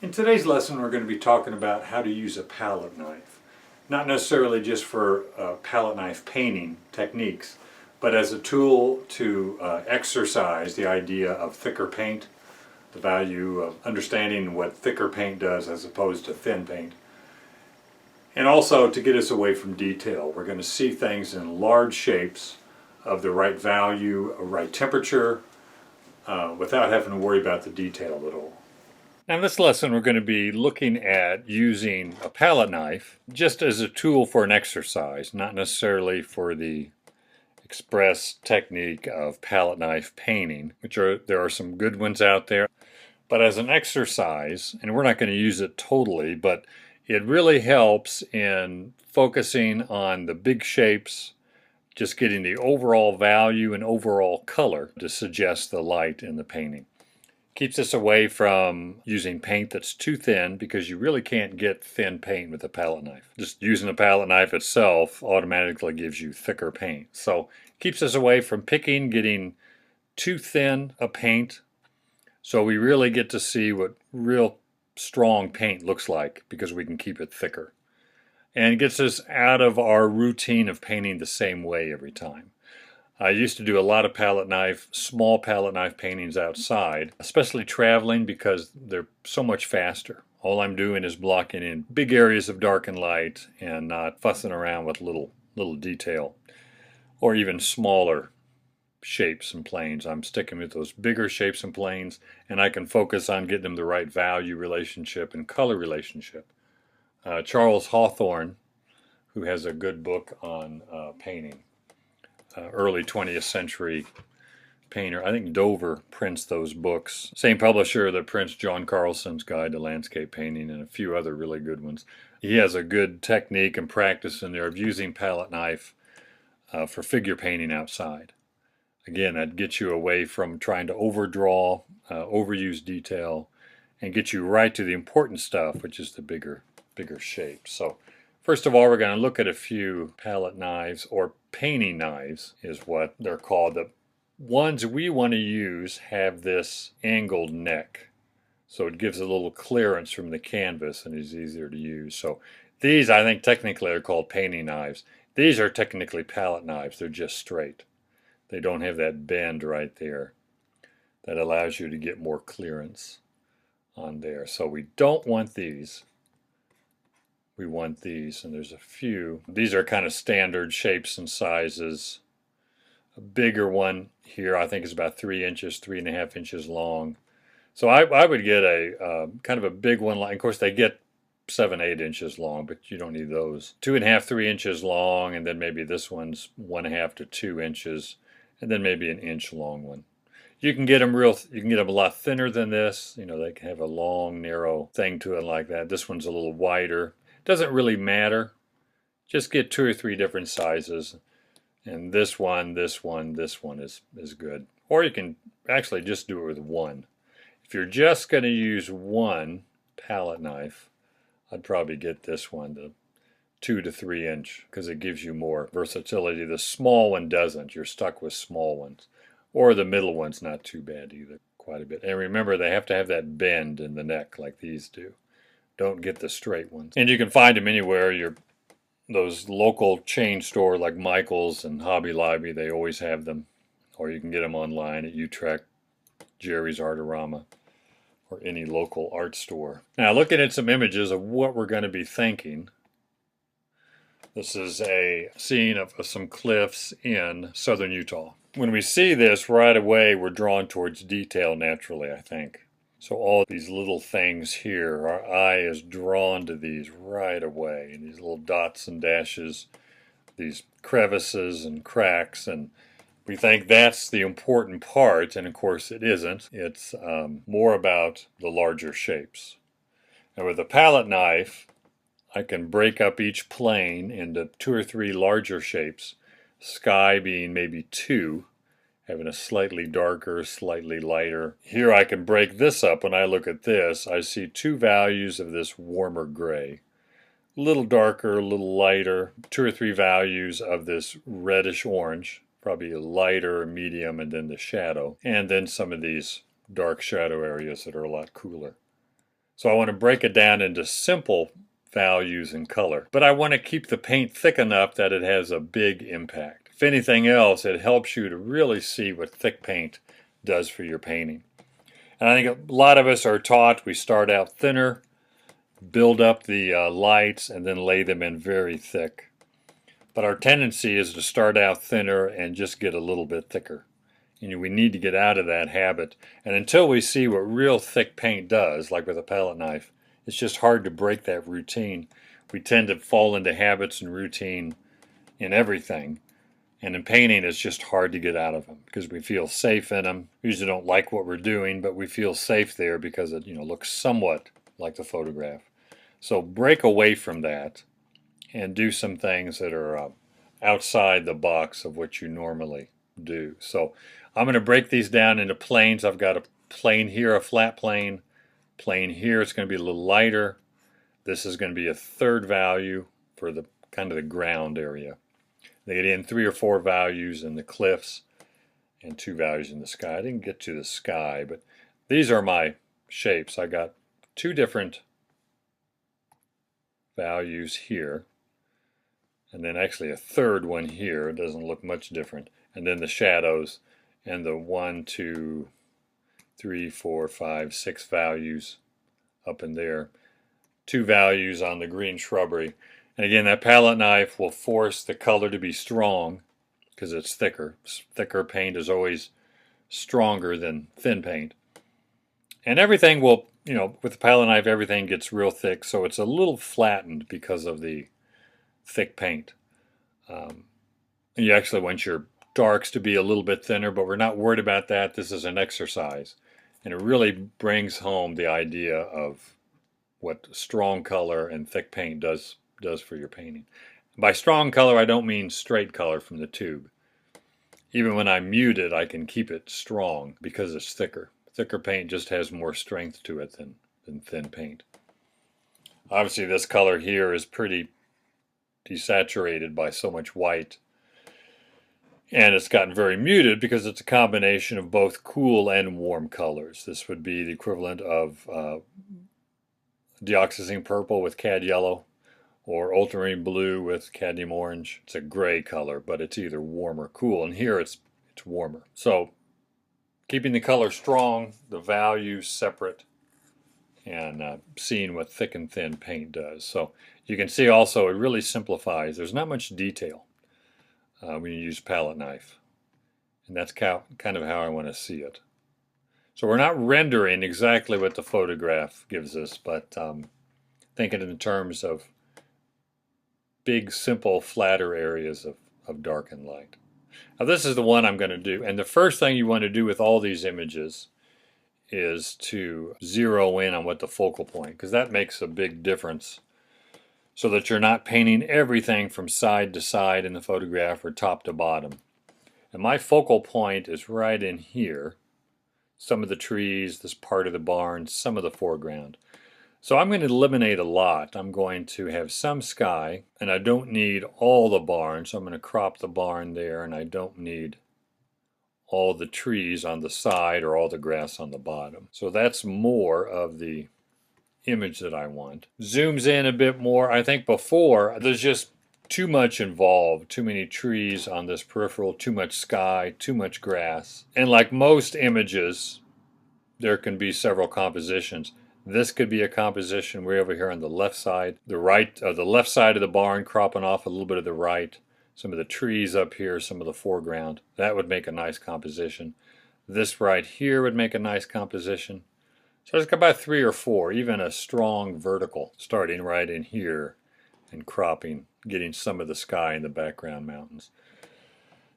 In today's lesson, we're going to be talking about how to use a palette knife. Not necessarily just for palette knife painting techniques, but as a tool to exercise the idea of thicker paint, the value of understanding what thicker paint does as opposed to thin paint, and also to get us away from detail. We're going to see things in large shapes of the right value, right temperature, without having to worry about the detail at all. Now in this lesson we're going to be looking at using a palette knife just as a tool for an exercise, not necessarily for the express technique of palette knife painting, there are some good ones out there, but as an exercise, and we're not going to use it totally, but it really helps in focusing on the big shapes, just getting the overall value and overall color to suggest the light in the painting. Keeps us away from using paint that's too thin, because you really can't get thin paint with a palette knife. Just using a palette knife itself automatically gives you thicker paint. So keeps us away from getting too thin a paint, so we really get to see what real strong paint looks like, because we can keep it thicker. And it gets us out of our routine of painting the same way every time. I used to do a lot of small palette knife paintings outside, especially traveling, because they're so much faster. All I'm doing is blocking in big areas of dark and light and not fussing around with little detail or even smaller shapes and planes. I'm sticking with those bigger shapes and planes, and I can focus on getting them the right value relationship and color relationship. Charles Hawthorne, who has a good book on painting, early 20th century painter. I think Dover prints those books. Same publisher that prints John Carlson's Guide to Landscape Painting and a few other really good ones. He has a good technique and practice in there of using palette knife for figure painting outside. Again, that gets you away from trying to overdraw, overuse detail, and get you right to the important stuff, which is the bigger shapes. So first of all, we're going to look at a few palette knives, or painting knives is what they're called. The ones we want to use have this angled neck, so it gives a little clearance from the canvas and is easier to use. So these, I think, technically are called painting knives. These are technically palette knives. They're just straight. They don't have that bend right there that allows you to get more clearance on there. So we don't want these. We want these, and there's a few. These are kind of standard shapes and sizes. A bigger one here, I think, is about 3 inches, 3.5 inches long. So I would get a kind of a big one. Of course, they get 7-8 inches long, but you don't need those. 2.5, 3 inches long, and then maybe this one's 1.5 to 2 inches, and then maybe an inch long one. You can get them a lot thinner than this. You know, they can have a long, narrow thing to it like that. This one's a little wider. Doesn't really matter. Just get 2 or 3 different sizes, and this one is good. Or you can actually just do it with one. If you're just going to use one palette knife, I'd probably get this one, the 2 to 3 inch, because it gives you more versatility. The small one doesn't. You're stuck with small ones. Or the middle one's not too bad either, quite a bit. And remember, they have to have that bend in the neck like these do. Don't get the straight ones. And you can find them anywhere. Those local chain store like Michael's and Hobby Lobby, they always have them. Or you can get them online at Utrecht, Jerry's Artorama, or any local art store. Now, looking at some images of what we're going to be thinking. This is a scene of some cliffs in southern Utah. When we see this right away, we're drawn towards detail naturally, I think. So all these little things here, our eye is drawn to these right away. These little dots and dashes, these crevices and cracks, and we think that's the important part, and of course it isn't. It's more about the larger shapes. And with a palette knife, I can break up each plane into 2 or 3 larger shapes, sky being maybe 2, having a slightly darker, slightly lighter. Here I can break this up. When I look at this, I see 2 values of this warmer gray. A little darker, a little lighter. 2 or 3 values of this reddish orange, probably a lighter, medium, and then the shadow. And then some of these dark shadow areas that are a lot cooler. So I want to break it down into simple values and color, but I want to keep the paint thick enough that it has a big impact. If anything else, it helps you to really see what thick paint does for your painting. And I think a lot of us are taught we start out thinner, build up the lights, and then lay them in very thick. But our tendency is to start out thinner and just get a little bit thicker. We need to get out of that habit. And until we see what real thick paint does, like with a palette knife, it's just hard to break that routine. We tend to fall into habits and routine in everything. And in painting, it's just hard to get out of them because we feel safe in them. We usually don't like what we're doing, but we feel safe there because it looks somewhat like the photograph. So break away from that and do some things that are outside the box of what you normally do. So I'm going to break these down into planes. I've got a plane here, a flat plane. Plane here, it's going to be a little lighter. This is going to be a third value for the kind of the ground area. They get in 3 or 4 values in the cliffs and 2 values in the sky. I didn't get to the sky, but these are my shapes. I got 2 different values here, and then actually a third one here. It doesn't look much different. And then the shadows and the 1, 2, 3, 4, 5, 6 values up in there. 2 values on the green shrubbery. And again, that palette knife will force the color to be strong because it's thicker. Thicker paint is always stronger than thin paint. And everything will, with the palette knife, everything gets real thick, so it's a little flattened because of the thick paint. You actually want your darks to be a little bit thinner, but we're not worried about that. This is an exercise. And it really brings home the idea of what strong color and thick paint does for your painting. By strong color, I don't mean straight color from the tube. Even when I mute it, I can keep it strong because it's thicker. Thicker paint just has more strength to it than thin paint. Obviously, this color here is pretty desaturated by so much white. And it's gotten very muted because it's a combination of both cool and warm colors. This would be the equivalent of dioxazine purple with cad yellow, or ultramarine blue with cadmium orange. It's a gray color, but it's either warm or cool. And here it's warmer. So keeping the color strong, the values separate, and seeing what thick and thin paint does. So you can see also it really simplifies. There's not much detail when you use palette knife. And that's kind of how I want to see it. So we're not rendering exactly what the photograph gives us, but thinking in terms of big, simple, flatter areas of dark and light. Now this is the one I'm going to do. And the first thing you want to do with all these images is to zero in on what the focal point, because that makes a big difference, so that you're not painting everything from side to side in the photograph or top to bottom. And my focal point is right in here. Some of the trees, this part of the barn, some of the foreground. So I'm going to eliminate a lot. I'm going to have some sky, and I don't need all the barn, so I'm going to crop the barn there, and I don't need all the trees on the side or all the grass on the bottom. So that's more of the image that I want. Zooms in a bit more. I think before, there's just too much involved, too many trees on this peripheral, too much sky, too much grass. And like most images, there can be several compositions. This could be a composition way over here on the left side, the left side of the barn cropping off a little bit of the right, some of the trees up here, some of the foreground. That would make a nice composition. This right here would make a nice composition. So there's about 3 or 4, even a strong vertical, starting right in here and cropping, getting some of the sky in the background mountains.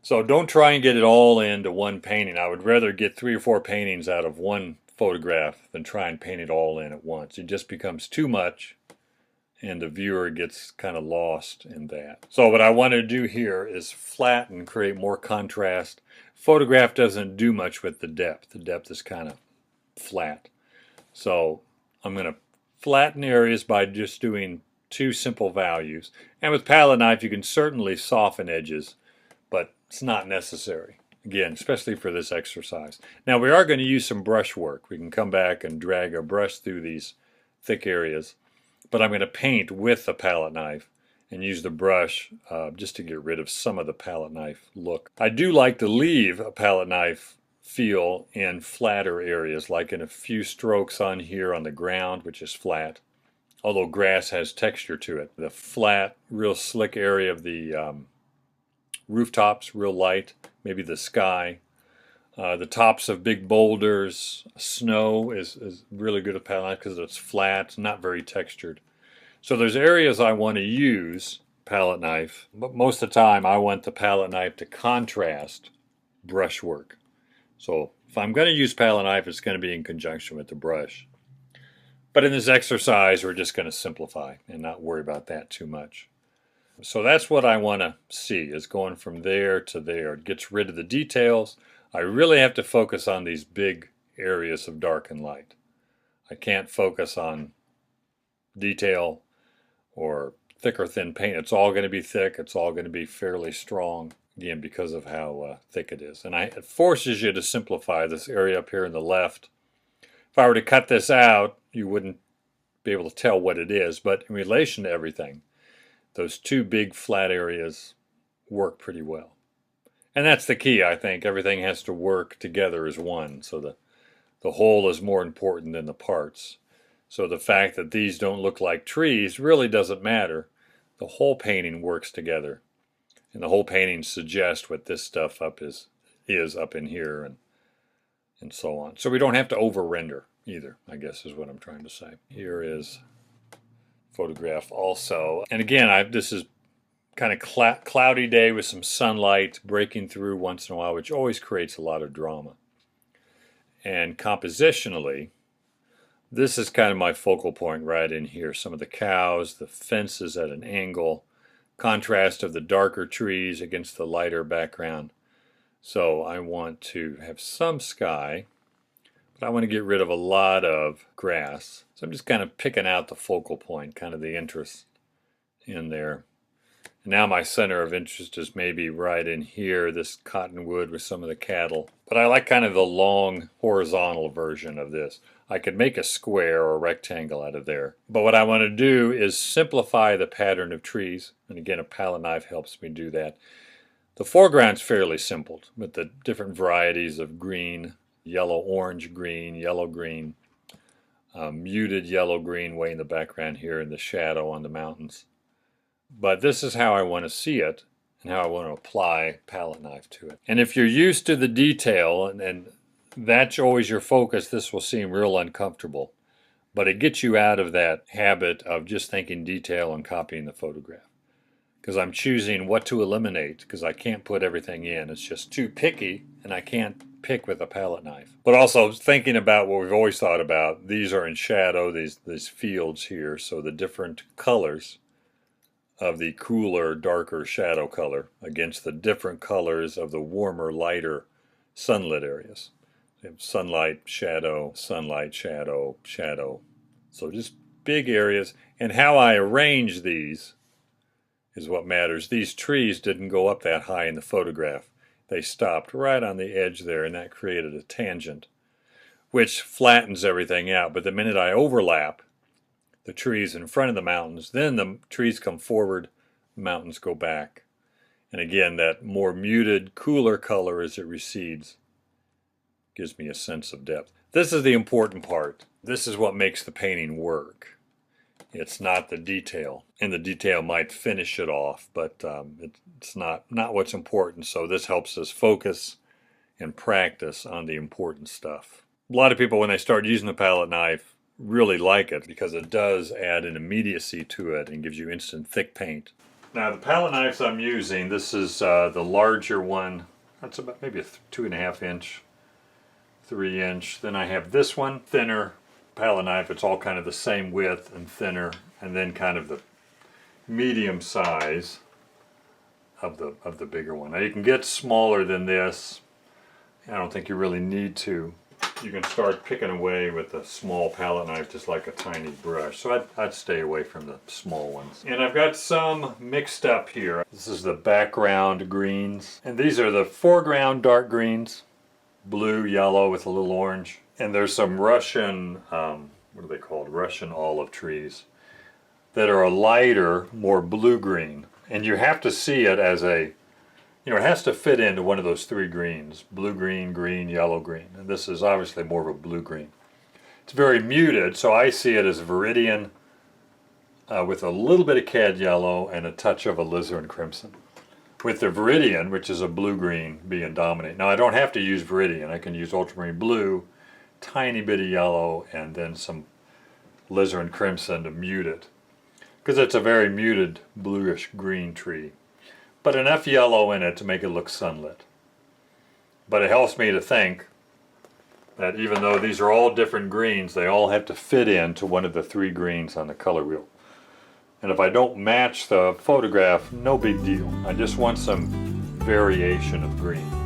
So don't try and get it all into one painting. I would rather get 3 or 4 paintings out of one photograph than try and paint it all in at once. It just becomes too much, and the viewer gets kind of lost in that. So what I want to do here is flatten, create more contrast. Photograph doesn't do much with the depth. The depth is kind of flat. So I'm going to flatten areas by just doing 2 simple values. And with palette knife, you can certainly soften edges, but it's not necessary. Again, especially for this exercise. Now we are going to use some brush work. We can come back and drag a brush through these thick areas. But I'm going to paint with the palette knife and use the brush just to get rid of some of the palette knife look. I do like to leave a palette knife feel in flatter areas, like in a few strokes on here on the ground, which is flat, although grass has texture to it. The flat, real slick area of the rooftops, real light, maybe the sky. The tops of big boulders, snow is really good at palette knife because it's flat, not very textured. So there's areas I want to use palette knife, but most of the time I want the palette knife to contrast brushwork. So if I'm going to use palette knife, it's going to be in conjunction with the brush. But in this exercise, we're just going to simplify and not worry about that too much. So that's what I want to see, is going from there to there. It gets rid of the details. I really have to focus on these big areas of dark and light. I can't focus on detail or thick or thin paint. It's all going to be thick. It's all going to be fairly strong, again, because of how thick it is. And it forces you to simplify this area up here in the left. If I were to cut this out, you wouldn't be able to tell what it is. But in relation to everything, those two big flat areas work pretty well. And that's the key, I think. Everything has to work together as one. So the whole is more important than the parts. So the fact that these don't look like trees really doesn't matter. The whole painting works together. And the whole painting suggests what this stuff is up in here and so on. So we don't have to over-render either, I guess is what I'm trying to say. Here is photograph also. And again, this is kind of cloudy day with some sunlight breaking through once in a while, which always creates a lot of drama. And compositionally, this is kind of my focal point right in here. Some of the cows, the fences at an angle, contrast of the darker trees against the lighter background. So I want to have some sky, but I want to get rid of a lot of grass. So I'm just kind of picking out the focal point, kind of the interest in there. And now my center of interest is maybe right in here, this cottonwood with some of the cattle. But I like kind of the long horizontal version of this. I could make a square or a rectangle out of there. But what I want to do is simplify the pattern of trees. And again, a palette knife helps me do that. The foreground's fairly simple, with the different varieties of green, yellow, orange, green, yellow, green, muted yellow, green way in the background here in the shadow on the mountains. But this is how I want to see it and how I want to apply palette knife to it. And if you're used to the detail and that's always your focus, this will seem real uncomfortable. But it gets you out of that habit of just thinking detail and copying the photograph. Because I'm choosing what to eliminate, because I can't put everything in. It's just too picky, and I can't pick with a palette knife. But also thinking about what we've always thought about, these are in shadow, these fields here, so the different colors of the cooler, darker shadow color against the different colors of the warmer, lighter sunlit areas. Sunlight, shadow, shadow. So just big areas. And how I arrange these is what matters. These trees didn't go up that high in the photograph. They stopped right on the edge there, and that created a tangent, which flattens everything out. But the minute I overlap the trees in front of the mountains, then the trees come forward, the mountains go back. And again, that more muted, cooler color as it recedes gives me a sense of depth. This is the important part. This is what makes the painting work. It's not the detail. And the detail might finish it off, but it's not what's important. So this helps us focus and practice on the important stuff. A lot of people, when they start using the palette knife, really like it because it does add an immediacy to it and gives you instant thick paint. Now the palette knives I'm using, this is the larger one. That's about maybe a 2.5 inch, 3 inch. Then I have this one, thinner palette knife. It's all kind of the same width and thinner, and then kind of the medium size of the bigger one. Now you can get smaller than this. I don't think you really need to. You can start picking away with a small palette knife, just like a tiny brush. So I'd stay away from the small ones. And I've got some mixed up here. This is the background greens. And these are the foreground dark greens. Blue, yellow with a little orange. And there's some Russian what are they called? Russian olive trees that are a lighter, more blue-green. And you have to see it as a, you know, it has to fit into one of those three greens: blue, green, green, yellow, green. And this is obviously more of a blue-green. It's very muted, so I see it as Viridian with a little bit of cad yellow and a touch of alizarin crimson. With the Viridian, which is a blue-green, being dominant. Now I don't have to use Viridian. I can use ultramarine blue, tiny bit of yellow, and then some alizarin crimson to mute it, because it's a very muted bluish green tree, but enough yellow in it to make it look sunlit. But it helps me to think that even though these are all different greens, they all have to fit into one of the three greens on the color wheel. And if I don't match the photograph, no big deal. I just want some variation of green.